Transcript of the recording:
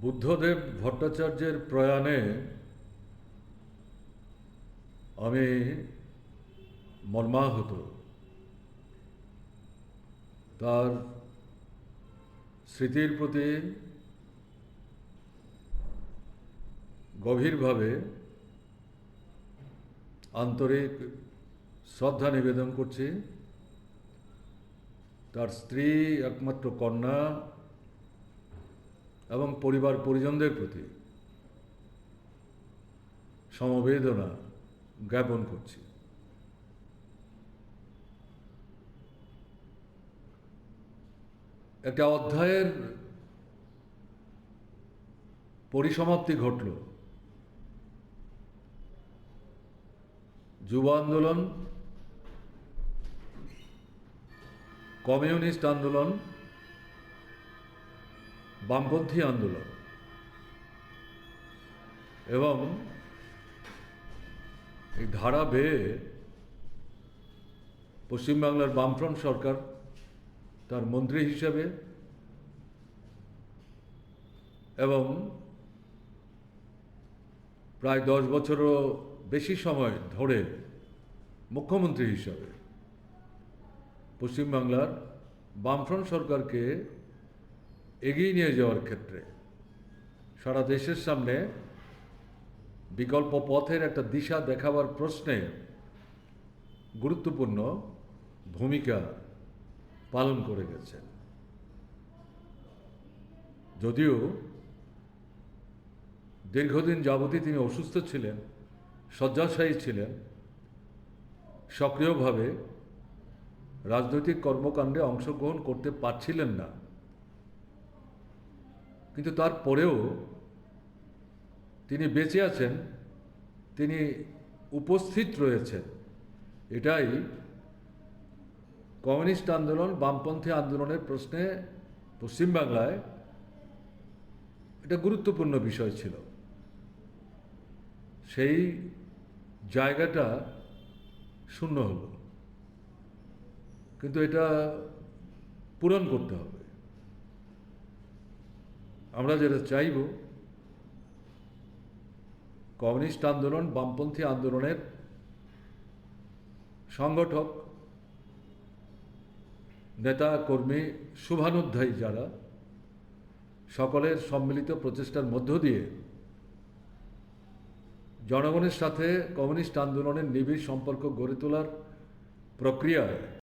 বুদ্ধদেব ভট্টাচার্যের প্রয়াণে আমি মর্মাহত। তার স্মৃতির প্রতি গভীরভাবে আন্তরিক শ্রদ্ধা নিবেদন করছি। তার স্ত্রী, একমাত্র কন্যা এবং পরিবার পরিজনদের প্রতি সমবেদনা জ্ঞাপন করছি। একটা অধ্যায়ের পরিসমাপ্তি ঘটল। যুব আন্দোলন, কমিউনিস্ট আন্দোলন, বামপন্থী আন্দোলন এবং এই ধারা বেয়ে পশ্চিমবাংলার বামফ্রন্ট সরকার তার মন্ত্রী হিসেবে এবং প্রায় 10 বছরও বেশি সময় ধরে মুখ্যমন্ত্রী হিসাবে পশ্চিমবাংলার বামফ্রন্ট সরকারকে এগিয়ে নিয়ে যাওয়ার ক্ষেত্রে সারা দেশের সামনে বিকল্প পথের একটা দিশা দেখাবার প্রশ্নে গুরুত্বপূর্ণ ভূমিকা পালন করে গেছেন। যদিও দীর্ঘদিন যাবতই তিনি অসুস্থ ছিলেন, শয্যাশায়ী ছিলেন, সক্রিয়ভাবে রাজনৈতিক কর্মকাণ্ডে অংশগ্রহণ করতে পারছিলেন না, কিন্তু তারপরেও তিনি বেঁচে আছেন, তিনি উপস্থিত রয়েছেন। এটাই কমিউনিস্ট আন্দোলন, বামপন্থী আন্দোলনের প্রশ্নে পশ্চিমবাংলায় এটা গুরুত্বপূর্ণ বিষয় ছিল। সেই জায়গাটা শূন্য হলো, কিন্তু এটা পূরণ করতে হবে। আমরা যেটা চাইব, কমিউনিস্ট আন্দোলন, বামপন্থী আন্দোলনের সংগঠক, নেতা কর্মী, শুভানুধ্যায়ী যারা, সকলের সম্মিলিত প্রচেষ্টার মধ্য দিয়ে জনগণের সাথে কমিউনিস্ট আন্দোলনের নিবিড় সম্পর্ক গড়ে তোলার প্রক্রিয়ায়